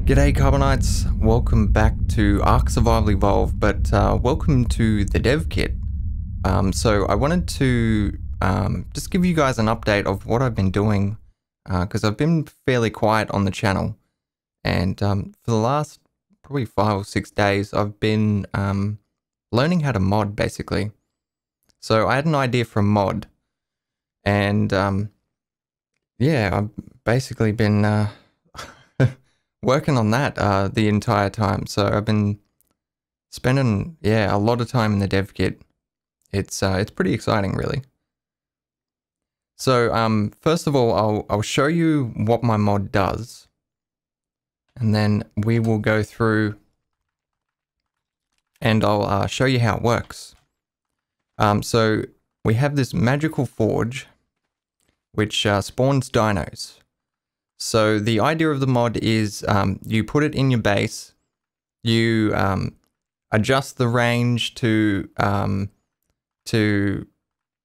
G'day Carbonites, welcome back to Ark Survival Evolved, but welcome to the Dev Kit. So I wanted to just give you guys an update of what I've been doing, because I've been fairly quiet on the channel, and for the last probably 5 or 6 days I've been learning how to mod basically. So I had an idea for a mod, and yeah, I've basically been working on that the entire time. So I've been spending a lot of time in the dev kit. It's pretty exciting really. So first of all, I'll show you what my mod does, and then we will go through and I'll show you how it works. So we have this magical forge which spawns dinos. So the idea of the mod is you put it in your base, you adjust the range to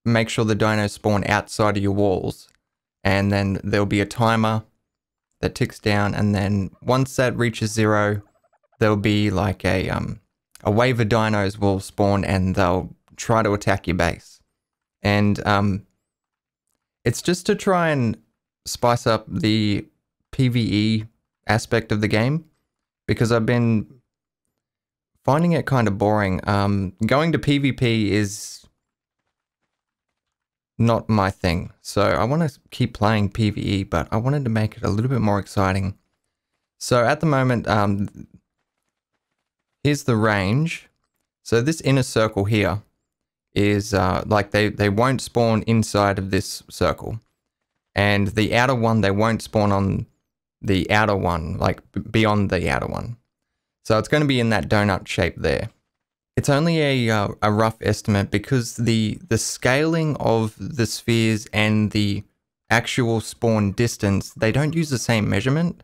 make sure the dinos spawn outside of your walls, and then there'll be a timer that ticks down, and then once that reaches 0, there'll be like a wave of dinos will spawn and they'll try to attack your base. And it's just to try and spice up the PvE aspect of the game, because I've been finding it kind of boring. Going to PvP is not my thing, so I want to keep playing PvE, but I wanted to make it a little bit more exciting. So at the moment, here's the range. So this inner circle here is like they won't spawn inside of this circle, and the outer one, they won't spawn on the outer one, like beyond the outer one. So it's going to be in that donut shape there. It's only a rough estimate, because the scaling of the spheres and the actual spawn distance, they don't use the same measurement.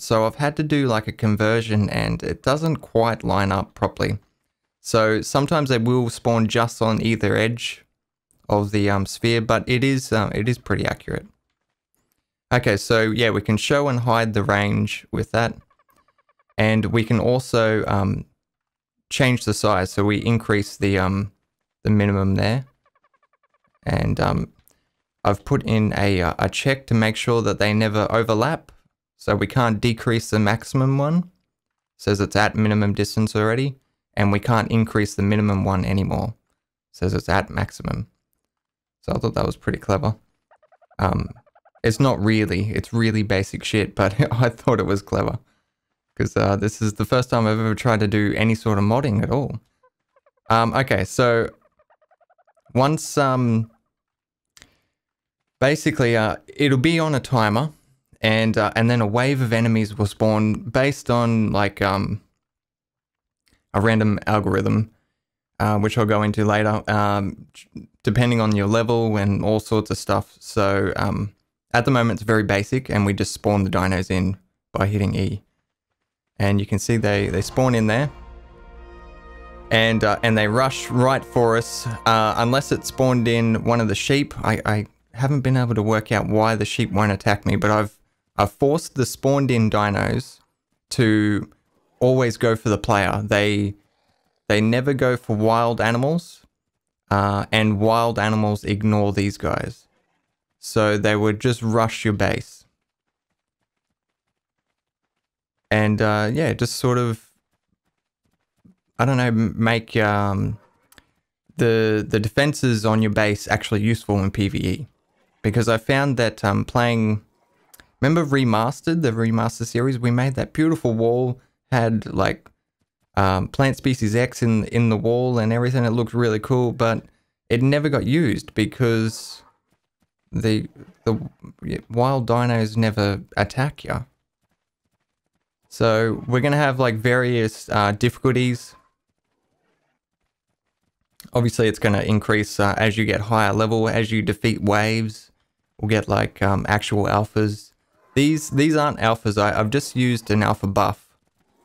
So I've had to do like a conversion, and it doesn't quite line up properly. So sometimes they will spawn just on either edge of the sphere, but it is pretty accurate. Okay, so yeah, we can show and hide the range with that, and we can also change the size. So we increase the minimum there, and I've put in a check to make sure that they never overlap. So we can't decrease the maximum one. It says it's at minimum distance already. And we can't increase the minimum one anymore. It says it's at maximum. So I thought that was pretty clever. It's not really, it's really basic shit, but I thought it was clever. Because this is the first time I've ever tried to do any sort of modding at all. Okay, so once, basically it'll be on a timer, and then a wave of enemies will spawn based on like a random algorithm, which I'll go into later, depending on your level and all sorts of stuff. So at the moment it's very basic, and we just spawn the dinos in by hitting E. And you can see they spawn in there, and they rush right for us, unless it spawned in one of the sheep. I haven't been able to work out why the sheep won't attack me, but I've forced the spawned in dinos to always go for the player. They never go for wild animals, and wild animals ignore these guys. So they would just rush your base. And yeah, just sort of, I don't know, make the defenses on your base actually useful in PvE. Because I found that playing, remember Remastered, the Remastered series, we made that beautiful wall, had like plant species X in the wall and everything. It looked really cool, but it never got used because the wild dinos never attack you. So we're gonna have like various difficulties. Obviously it's gonna increase as you get higher level, as you defeat waves. We'll get like actual alphas. These aren't alphas. I've just used an alpha buff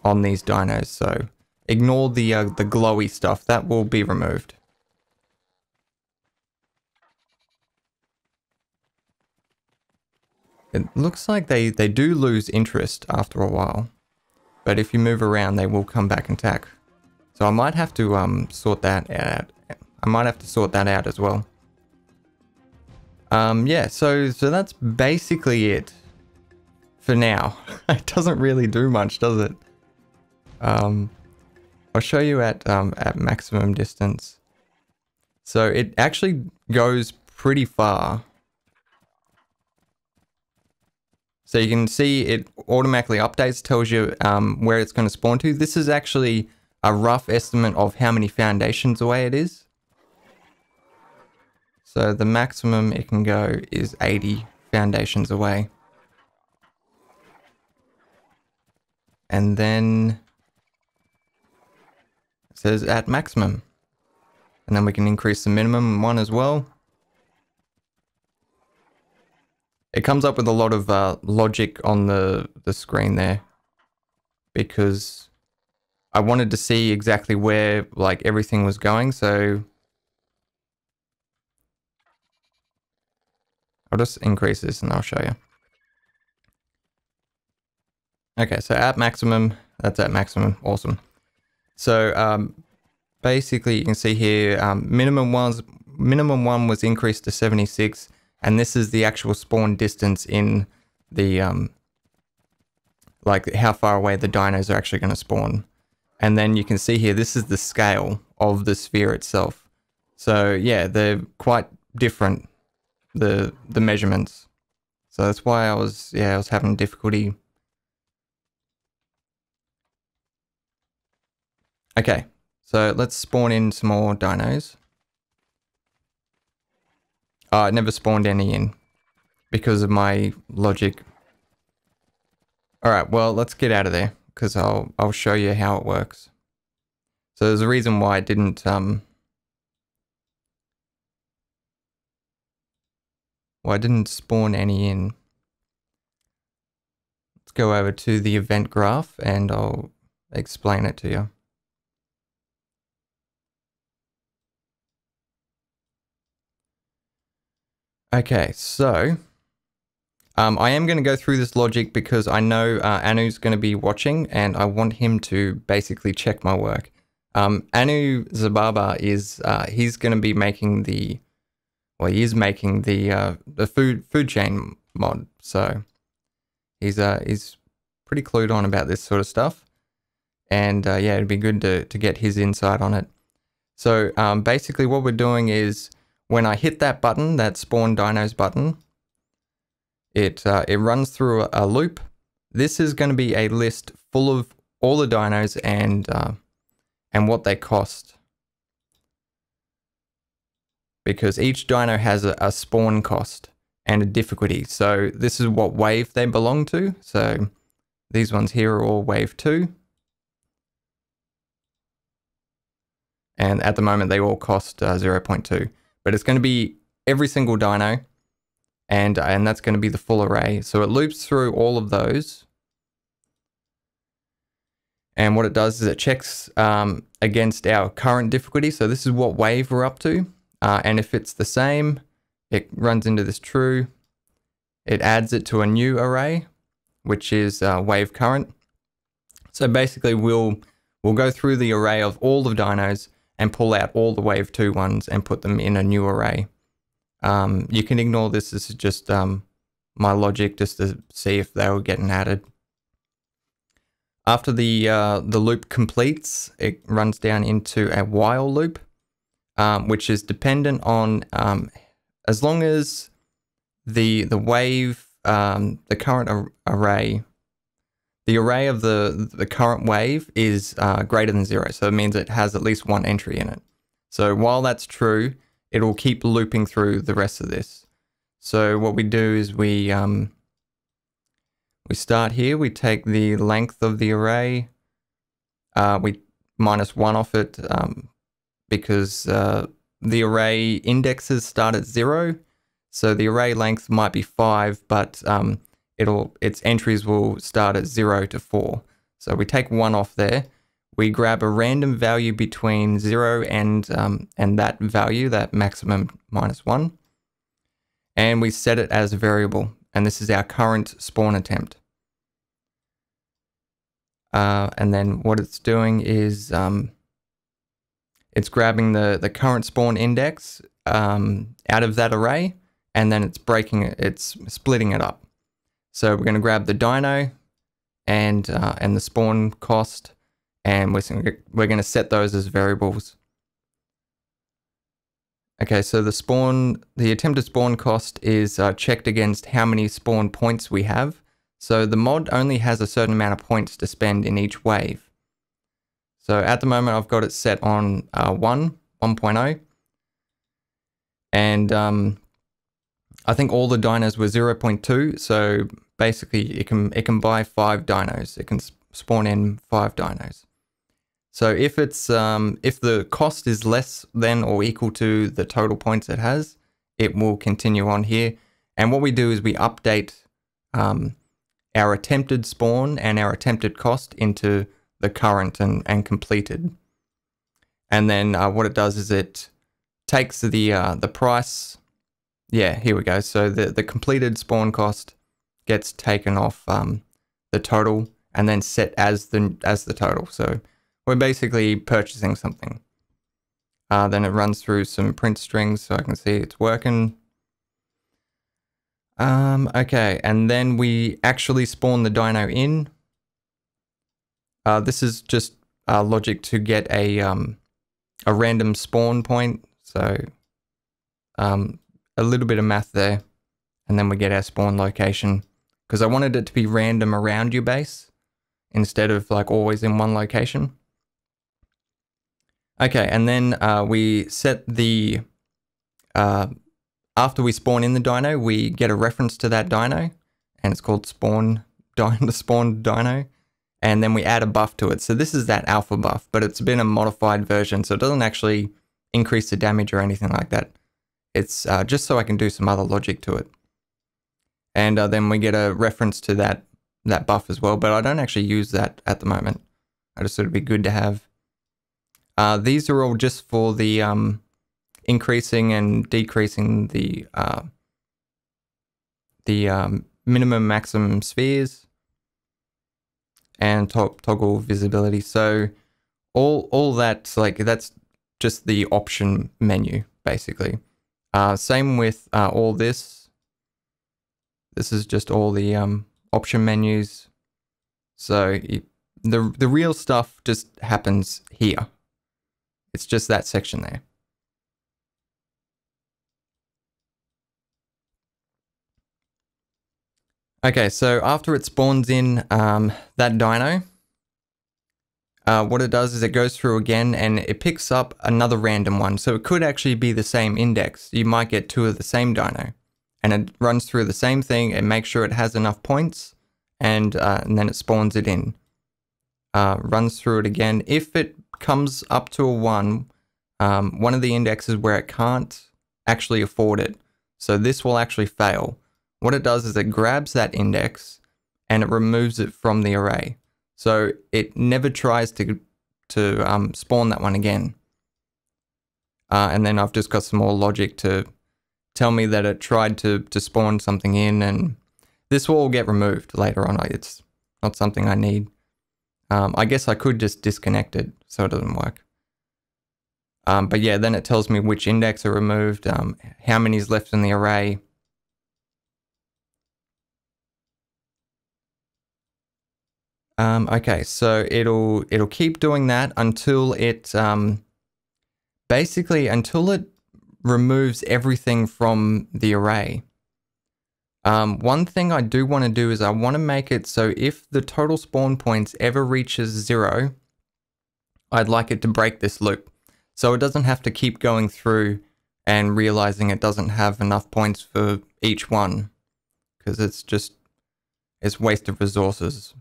on these dinos, so ignore the glowy stuff. That will be removed. It looks like they do lose interest after a while. but if you move around, they will come back and attack. So I might have to sort that out. I might have to sort that out as well. Yeah, so that's basically it for now. It doesn't really do much, does it? I'll show you at maximum distance. So it actually goes pretty far. So you can see it automatically updates, tells you where it's going to spawn to. This is actually a rough estimate of how many foundations away it is. So the maximum it can go is 80 foundations away. And then it says at maximum. And then we can increase the minimum one as well. It comes up with a lot of logic on the screen there, because I wanted to see exactly where like everything was going. So I'll just increase this and I'll show you. Okay, so at maximum, that's at maximum. Awesome. So basically you can see here, minimum one was increased to 76. And this is the actual spawn distance in the, like how far away the dinos are actually going to spawn. And then you can see here, this is the scale of the sphere itself. So yeah, they're quite different, the measurements. So that's why I was having difficulty. Okay, so let's spawn in some more dinos. I never spawned any in because of my logic. Alright, well, let's get out of there because I'll show you how it works. So there's a reason why I didn't spawn any in. Let's go over to the event graph and I'll explain it to you. Okay, so I am going to go through this logic because I know Anu's going to be watching and I want him to basically check my work. Anu Zababa is he's going to be making he is making the food chain mod, so he's pretty clued on about this sort of stuff, and yeah, it'd be good to get his insight on it. So basically, what we're doing is, when I hit that button, that spawn dinos button, it runs through a loop. This is going to be a list full of all the dinos and what they cost, because each dino has a spawn cost and a difficulty. So this is what wave they belong to. So these ones here are all wave 2. And at the moment they all cost 0.2. But it's going to be every single dino, and that's going to be the full array. So it loops through all of those. And what it does is it checks against our current difficulty. So this is what wave we're up to. And if it's the same, it runs into this true. It adds it to a new array, which is wave current. So basically we'll go through the array of all the dinos and pull out all the wave 2 ones and put them in a new array. You can ignore this. This is just my logic, just to see if they were getting added. After the loop completes, it runs down into a while loop, which is dependent on as long as the wave, the current array, the array of the current wave is greater than 0. So it means it has at least one entry in it. So while that's true, it will keep looping through the rest of this. So what we do is we start here, we take the length of the array, we -1 off it because the array indexes start at 0. So the array length might be 5, but its entries will start at 0 to 4. So we take 1 off there. We grab a random value between 0 and that value, that maximum -1, and we set it as a variable. And this is our current spawn attempt. And then what it's doing is it's grabbing the current spawn index out of that array, and then it's it's splitting it up. So we're going to grab the dino and the spawn cost, and we're going to set those as variables. Okay, so the attempted spawn cost is checked against how many spawn points we have. So the mod only has a certain amount of points to spend in each wave. So at the moment I've got it set on 1.0. And I think all the dinos were 0.2. So basically it can buy 5 dinos. It can spawn in 5 dinos. So if the cost is less than or equal to the total points it has, it will continue on here. And what we do is we update our attempted spawn and our attempted cost into the current and completed. And then what it does is it takes the price. Yeah, here we go. So the completed spawn cost gets taken off the total and then set as the total. So we're basically purchasing something. Then it runs through some print strings so I can see it's working. Okay, and then we actually spawn the dino in. This is just logic to get a random spawn point. So a little bit of math there, and then we get our spawn location, because I wanted it to be random around your base instead of like always in one location. Okay, and then we set the, after we spawn in the dino, we get a reference to that dino, and it's called spawn dino, and then we add a buff to it. So this is that alpha buff, but it's been a modified version, so it doesn't actually increase the damage or anything like that. It's just so I can do some other logic to it. And then we get a reference to that buff as well, but I don't actually use that at the moment. I just thought it'd be good to have. These are all just for the increasing and decreasing the minimum maximum spheres and toggle visibility. So all that, like, that's just the option menu basically. Same with all this. This is just all the option menus. So the real stuff just happens here. It's just that section there. Okay, so after it spawns in that dino, what it does is it goes through again and it picks up another random one. So it could actually be the same index. You might get 2 of the same dino, and it runs through the same thing and makes sure it has enough points, and then it spawns it in. Runs through it again. If it comes up to a 1, one of the indexes where it can't actually afford it, so this will actually fail. What it does is it grabs that index and it removes it from the array. So it never tries to spawn that one again. And then I've just got some more logic to tell me that it tried to spawn something in, and this will all get removed later on. It's not something I need. I guess I could just disconnect it so it doesn't work. But yeah, then it tells me which index are removed, how many is left in the array. Okay, so it'll keep doing that until it basically until it removes everything from the array. One thing I do want to do is I want to make it so if the total spawn points ever reaches 0, I'd like it to break this loop. So it doesn't have to keep going through and realizing it doesn't have enough points for each one, because it's waste of resources.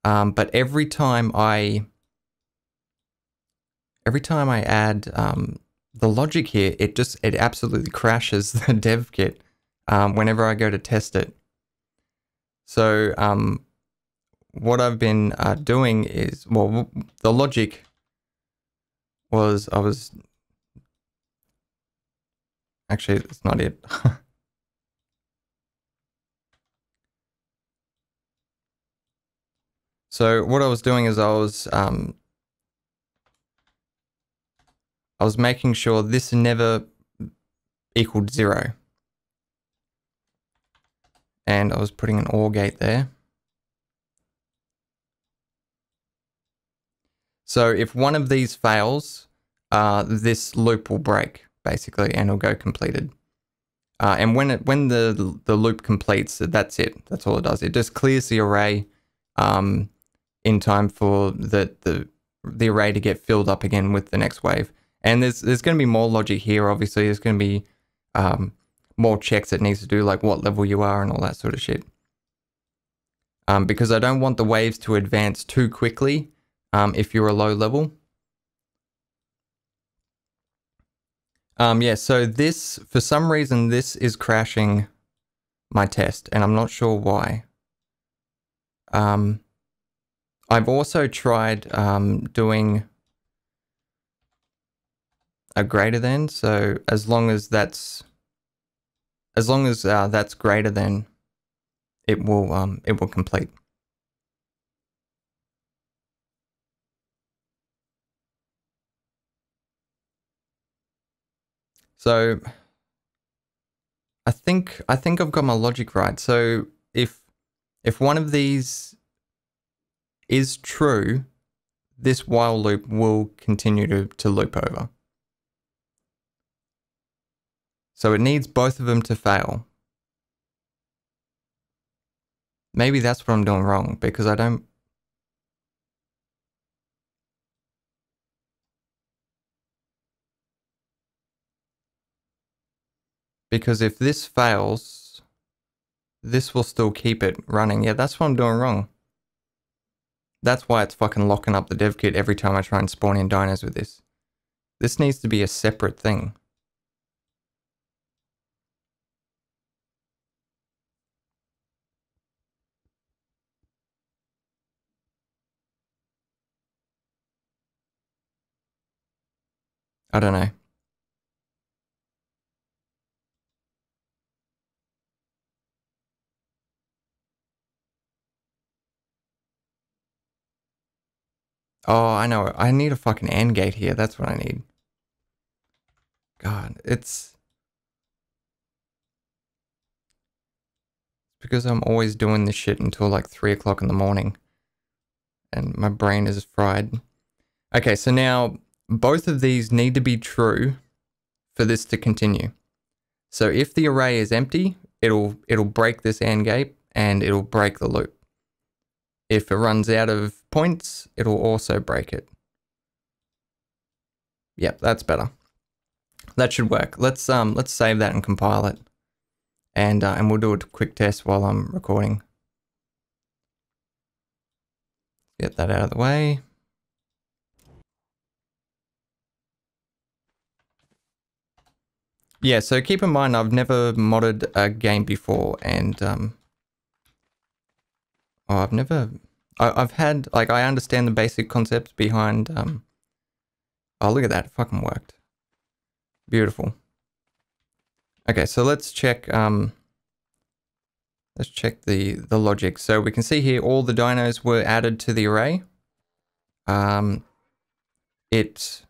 But every time I add the logic here, it absolutely crashes the dev kit whenever I go to test it. So what I've been doing is, well, the logic was actually, that's not it. So what I was doing is I was making sure this never equaled 0. And I was putting an OR gate there. So if one of these fails, this loop will break, basically, and it'll go completed. And when the loop completes, that's it. That's all it does. It just clears the array in time for the array to get filled up again with the next wave. And there's going to be more logic here, obviously. There's going to be more checks it needs to do, like what level you are and all that sort of shit. Because I don't want the waves to advance too quickly if you're a low level. Yeah, so this, for some reason, this is crashing my test, and I'm not sure why. I've also tried doing a greater than, so as long as that's greater than, it will complete. So I think I've got my logic right. So if one of these is true, this while loop will continue to loop over. So it needs both of them to fail. Maybe that's what I'm doing wrong, because I don't... Because if this fails, this will still keep it running. Yeah, that's what I'm doing wrong. That's why it's fucking locking up the dev kit every time I try and spawn in dinos with this. This needs to be a separate thing. I don't know. Oh, I know. I need a fucking AND gate here. That's what I need. God, it's because I'm always doing this shit until like 3 o'clock in the morning. And my brain is fried. Okay, so now both of these need to be true for this to continue. So if the array is empty, it'll break this AND gate and it'll break the loop. If it runs out of points, it'll also break it. Yep, that's better. That should work. Let's save that and compile it. And we'll do a quick test while I'm recording. Get that out of the way. Yeah, so keep in mind I've never modded a game before, and I've had, like, I understand the basic concepts behind oh, look at that, it fucking worked. Beautiful. Okay, so let's check the logic. So we can see here all the dinos were added to the array. It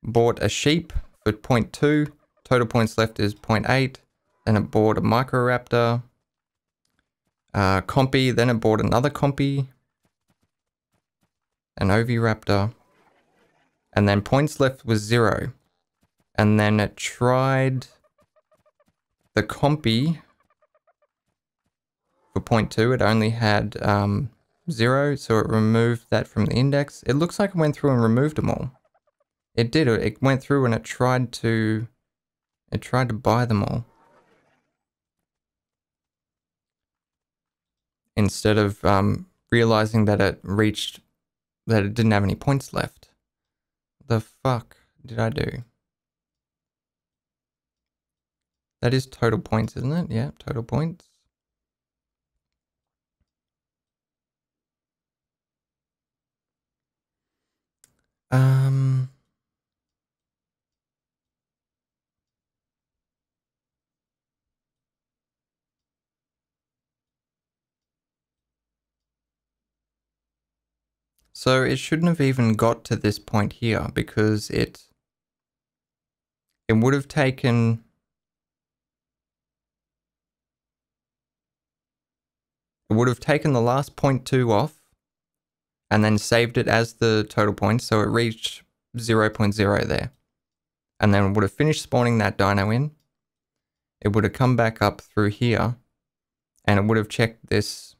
bought a sheep for 0.2. Total points left is 0.8. Then it bought a microraptor. Compy, then it bought another compy. An oviraptor. And then points left was 0. And then it tried the compy for 0.2. It only had 0, so it removed that from the index. It looks like it went through and removed them all. It did. It went through and it tried to buy them all. Instead of realizing that it didn't have any points left. The fuck did I do? That is total points, isn't it? Yeah, total points. So it shouldn't have even got to this point here because it would have taken... It would have taken the last 0.2 off and then saved it as the total point, so it reached 0.0 there. And then it would have finished spawning that dino in. It would have come back up through here, and it would have checked this.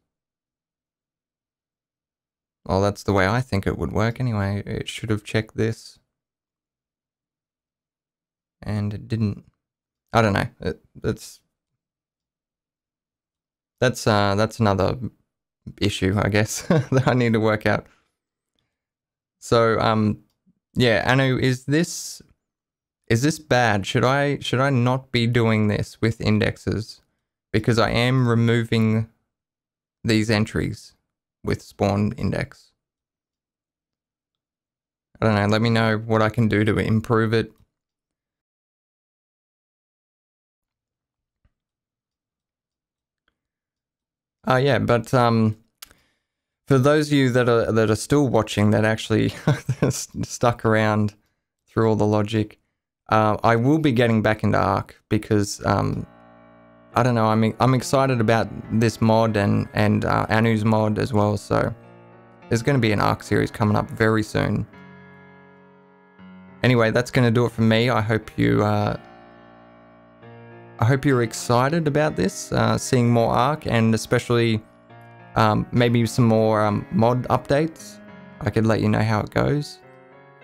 Well, that's the way I think it would work anyway. It should have checked this. And it didn't. I don't know. That's another issue, I guess, that I need to work out. So, yeah, Anu, is this bad? Should I not be doing this with indexes? Because I am removing these entries with spawn index. I don't know, let me know what I can do to improve it. Yeah, but for those of you that are still watching, that actually stuck around through all the logic, I will be getting back into Ark because I don't know, I'm excited about this mod and Anu's mod as well. So there's going to be an Ark series coming up very soon. Anyway, that's going to do it for me. I hope you're excited about this, seeing more Ark, and especially maybe some more mod updates. I could let you know how it goes.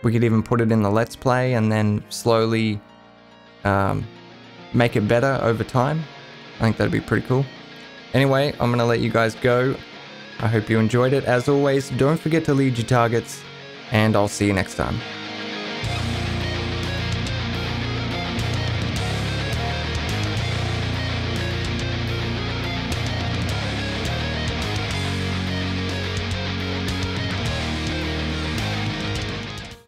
We could even put it in the Let's Play and then slowly make it better over time. I think that'd be pretty cool. Anyway, I'm going to let you guys go. I hope you enjoyed it. As always, don't forget to lead your targets, and I'll see you next time.